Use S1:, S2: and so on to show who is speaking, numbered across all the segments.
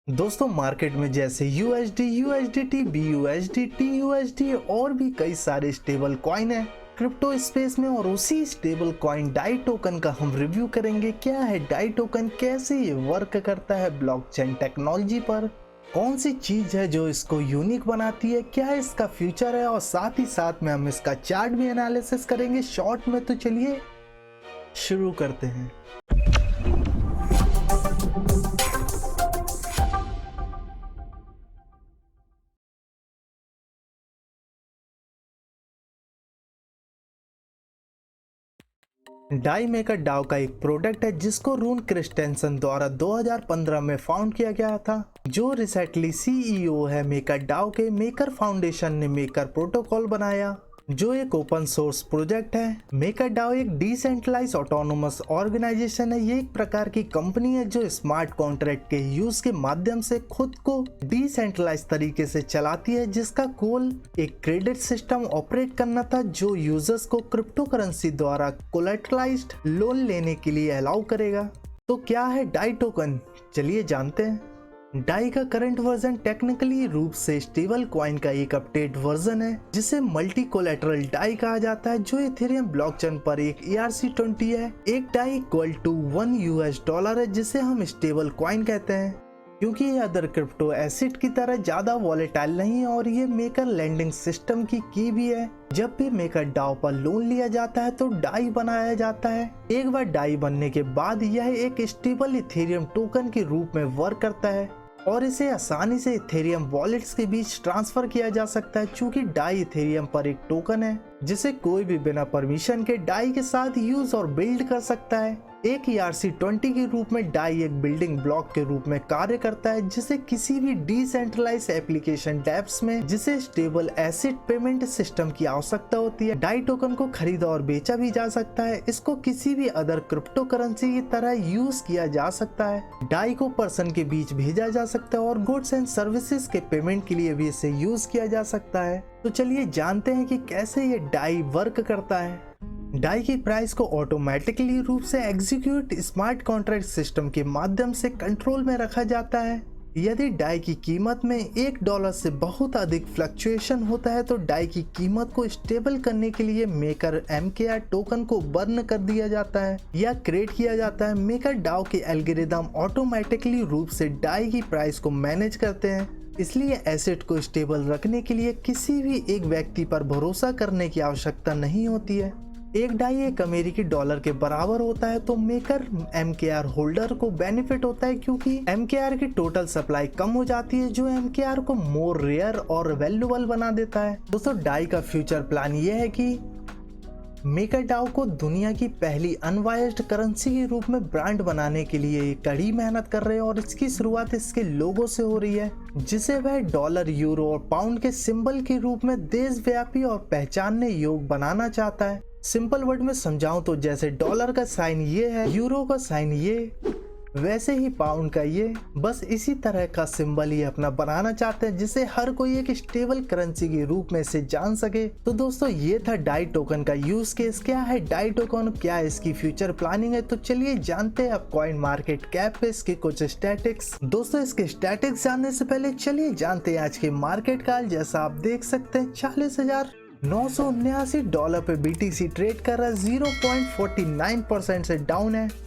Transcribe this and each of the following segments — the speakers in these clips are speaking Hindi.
S1: दोस्तों मार्केट में जैसे USD, USDT, BUSD, TUSD और भी कई सारे स्टेबल कॉइन है क्रिप्टो स्पेस में। और उसी स्टेबल कॉइन डाई टोकन का हम रिव्यू करेंगे। क्या है डाई टोकन, कैसे ये वर्क करता है ब्लॉकचेन टेक्नोलॉजी पर, कौन सी चीज है जो इसको यूनिक बनाती है, क्या इसका फ्यूचर है, और साथ ही साथ में हम इसका चार्ट भी एनालिसिस करेंगे शॉर्ट में। तो चलिए शुरू करते हैं। डाई मेकर डाओ का एक प्रोडक्ट है जिसको रून क्रिस्टेंसन द्वारा 2015 में फाउंड किया गया था। जो रिसेंटली CEO है मेकर डाओ के। मेकर फाउंडेशन ने मेकर प्रोटोकॉल बनाया जो एक ओपन सोर्स प्रोजेक्ट है। मेकर डाओ एक डिसेंट्रलाइज ऑटोनोमस ऑर्गेनाइजेशन है। ये एक प्रकार की कंपनी है जो स्मार्ट कॉन्ट्रैक्ट के यूज के माध्यम से खुद को डिसेंट्रलाइज तरीके से चलाती है, जिसका गोल एक क्रेडिट सिस्टम ऑपरेट करना था जो यूजर्स को क्रिप्टो करेंसी द्वारा कोलैटरलाइज्ड लोन लेने के लिए अलाउ करेगा। तो क्या है डाई टोकन, चलिए जानते हैं। डाई का करंट वर्जन टेक्निकली रूप से स्टेबल कॉइन का एक अपडेट वर्जन है जिसे मल्टी कोलैटरल डाई कहा जाता है, जो इथेरियम ब्लॉकचेन पर एक ERC-20 है। एक डाई इक्वल टू $1 है जिसे हम स्टेबल कॉइन कहते हैं क्योंकि ये अदर क्रिप्टो एसेट की तरह ज्यादा वॉलेटाइल नहीं है। और ये मेकर लैंडिंग सिस्टम की भी है। जब भी मेकर डाओ पर लोन लिया जाता है तो डाई बनाया जाता है। एक बार डाई बनने के बाद यह एक स्टेबल इथेरियम टोकन के रूप में वर्क करता है और इसे आसानी से इथेरियम वॉलेट्स के बीच ट्रांसफर किया जा सकता है। चूंकि डाई इथेरियम पर एक टोकन है जिसे कोई भी बिना परमिशन के डाई के साथ यूज और बिल्ड कर सकता है। एक ERC-20 के रूप में डाई एक बिल्डिंग ब्लॉक के रूप में कार्य करता है जिसे किसी भी डिसेंट्रलाइज एप्लीकेशन डेप्स में जिसे स्टेबल एसेट पेमेंट सिस्टम की आवश्यकता होती है। डाई टोकन को खरीदा और बेचा भी जा सकता है। इसको किसी भी अदर क्रिप्टो करेंसी की तरह यूज किया जा सकता है। डाई को पर्सन के बीच भेजा जा सकता है और गुड्स एंड सर्विसेज के पेमेंट के लिए भी इसे यूज किया जा सकता है। तो चलिए जानते हैं कि कैसे ये डाई वर्क करता है। डाई की प्राइस को ऑटोमेटिकली रूप से एग्जीक्यूट स्मार्ट कॉन्ट्रैक्ट सिस्टम के माध्यम से कंट्रोल में रखा जाता है। यदि डाई की कीमत में $1 से बहुत अधिक फ्लक्चुएशन होता है तो डाई की कीमत को स्टेबल करने के लिए मेकर MKR टोकन को बर्न कर दिया जाता है या क्रिएट किया जाता है। मेकर डाओ के एल्गोरिदम ऑटोमेटिकली रूप से डाई की प्राइस को मैनेज करते हैं, इसलिए एसेट को स्टेबल रखने के लिए किसी भी एक व्यक्ति पर भरोसा करने की आवश्यकता नहीं होती है। एक डाई एक अमेरिकी डॉलर के बराबर होता है तो मेकर MKR होल्डर को बेनिफिट होता है क्योंकि MKR की टोटल सप्लाई कम हो जाती है जो MKR को मोर रेयर और वैल्यूएबल बना देता है। दोस्तों डाई का फ्यूचर प्लान ये है कि मेकर डाओ को दुनिया की पहली अनवाइज्ड करेंसी के रूप में ब्रांड बनाने के लिए कड़ी मेहनत कर रहे हैं और इसकी शुरुआत इसके लोगो से हो रही है जिसे वह डॉलर, यूरो और पाउंड के सिंबल के रूप में देशव्यापी और पहचानने योग्य बनाना चाहता है। सिंपल वर्ड में समझाऊं तो जैसे डॉलर का साइन ये है, यूरो का साइन ये, वैसे ही पाउंड का ये, बस इसी तरह का सिंबल ही अपना बनाना चाहते हैं जिसे हर कोई एक स्टेबल करेंसी के रूप में से जान सके। तो दोस्तों ये था डाई टोकन का यूज केस। क्या है डाई टोकन, क्या इसकी फ्यूचर प्लानिंग है, तो चलिए जानते हैं अब कॉइन मार्केट कैप पे इसके कुछ स्टैटिक्स। दोस्तों इसके स्टैटिक्स जानने से पहले चलिए जानते हैं आज के मार्केट का। जैसा आप देख सकते हैं $40,979 पे BTC ट्रेड कर रहा है, 0.49% से डाउन है।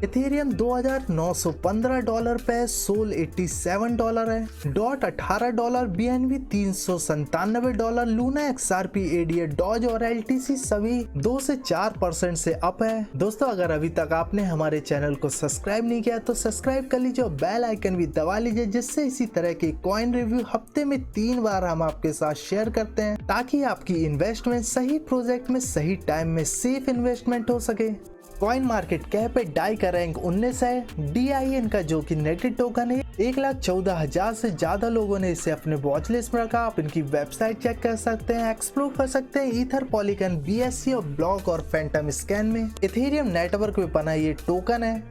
S1: इथेरियम $2,915 पे, सोल $87 है, DOT $18, BNB $397, Luna, XRP, ADA, Doge और LTC सभी 2 से 4% से अप है। दोस्तों अगर अभी तक आपने हमारे चैनल को सब्सक्राइब नहीं किया तो सब्सक्राइब कर लीजिए और बेल आइकन भी दबा लीजिए जिससे इसी तरह के कॉइन रिव्यू हफ्ते में 3 बार हम आपके साथ शेयर करते हैं ताकि आपकी इन्वेस्टमेंट सही प्रोजेक्ट में सही टाइम में सेफ इन्वेस्टमेंट हो सके। कॉइन मार्केट कैप पे डाई का रैंक 19 है। DIN का जो कि नेटेड टोकन है 1,14,000 से ज्यादा लोगों ने इसे अपने वॉच लिस्ट में रखा। आप इनकी वेबसाइट चेक कर सकते हैं, एक्सप्लोर कर सकते हैं ईथर, पॉलीगन, BSC और ब्लॉक और फैंटम स्कैन में। इथेरियम नेटवर्क पे बना ये टोकन है।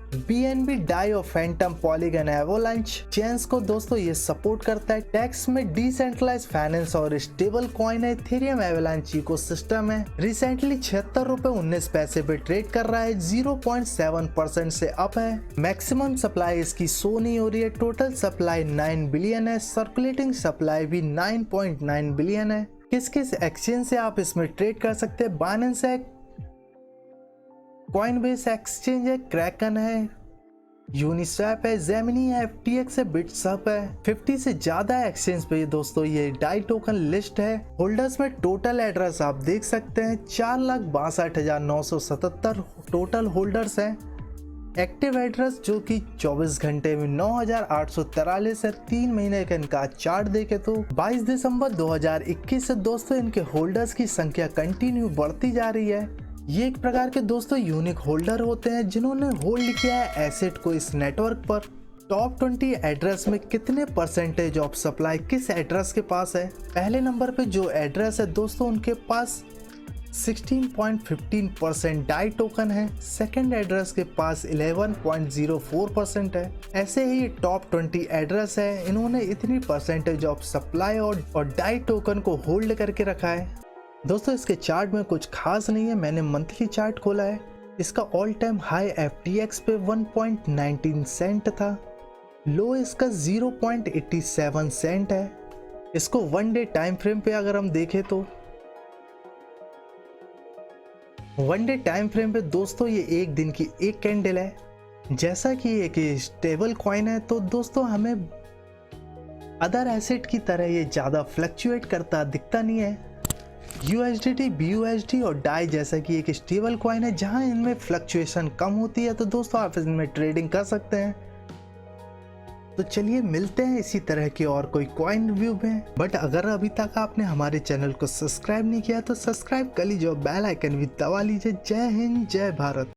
S1: BNB डाई और फैंटम पॉलीगन एवोलांच चेन्स को दोस्तों ये सपोर्ट करता है। टैक्स में डिसेंट्रलाइज फाइनेंस और स्टेबल कॉइन है। इथेरियम एवोलांच इकोसिस्टम है। रिसेंटली 76 रुपए 19 पैसे पे ट्रेड कर रहा है, 0.7% से अप है। मैक्सिमम सप्लाई इसकी सो नहीं हो रही है। टोटल सप्लाई 9 बिलियन है। सर्कुलेटिंग सप्लाई भी 9.9 बिलियन है। किस किस एक्सचेंज से आप इसमें ट्रेड कर सकते हैं? बाइनेंस है, कॉइनबेस एक्सचेंज है, क्रैकन है, यूनिस्वैप है, जेमिनी है, FTX है, बिटसअप है। 50 से ज्यादा एक्सचेंज पे दोस्तों ये डाई टोकन लिस्ट है। होल्डर्स में टोटल एड्रेस आप देख सकते हैं 4,62,977 टोटल होल्डर्स हैं। एक्टिव एड्रेस जो कि 24 घंटे में 9,843 है। 3 महीने का इनका चार्ट देखे तो 22 दिसंबर 2021 से दोस्तों इनके होल्डर्स की संख्या कंटिन्यू बढ़ती जा रही है। ये एक प्रकार के दोस्तों यूनिक होल्डर होते हैं जिन्होंने होल्ड किया है एसेट को इस नेटवर्क पर। टॉप 20 एड्रेस में कितने परसेंटेज ऑफ सप्लाई किस एड्रेस के पास है? पहले नंबर पे जो एड्रेस है दोस्तों उनके पास 16.15% डाई टोकन है। सेकंड एड्रेस के पास 11.04% है। ऐसे ही टॉप 20 एड्रेस है, इन्होंने इतनी परसेंटेज ऑफ सप्लाई और डाई टोकन को होल्ड करके रखा है। दोस्तों इसके चार्ट में कुछ खास नहीं है। मैंने मंथली चार्ट खोला है। इसका ऑल टाइम हाई FTX पे 1.19 सेंट था। लो इसका 0.87 सेंट है। इसको 1 डे टाइम फ्रेम पे अगर हम देखें तो 1 डे टाइम फ्रेम पे दोस्तों ये एक दिन की एक कैंडल है। जैसा कि एक स्टेबल कॉइन है तो दोस्तों हमें अदर एसेट की तरह ये ज़्यादा फ्लक्चुएट करता दिखता नहीं है। USDT, BUSD और डाई जैसा कि एक स्टेबल कॉइन है जहां इनमें फ्लक्चुएशन कम होती है, तो दोस्तों आप इनमें ट्रेडिंग कर सकते हैं। तो चलिए मिलते हैं इसी तरह के और कोई कॉइन रिव्यू में। बट अगर अभी तक आपने हमारे चैनल को सब्सक्राइब नहीं किया तो सब्सक्राइब कर लीजिए और बेल आइकन भी दबा लीजिए। जय हिंद, जय भारत।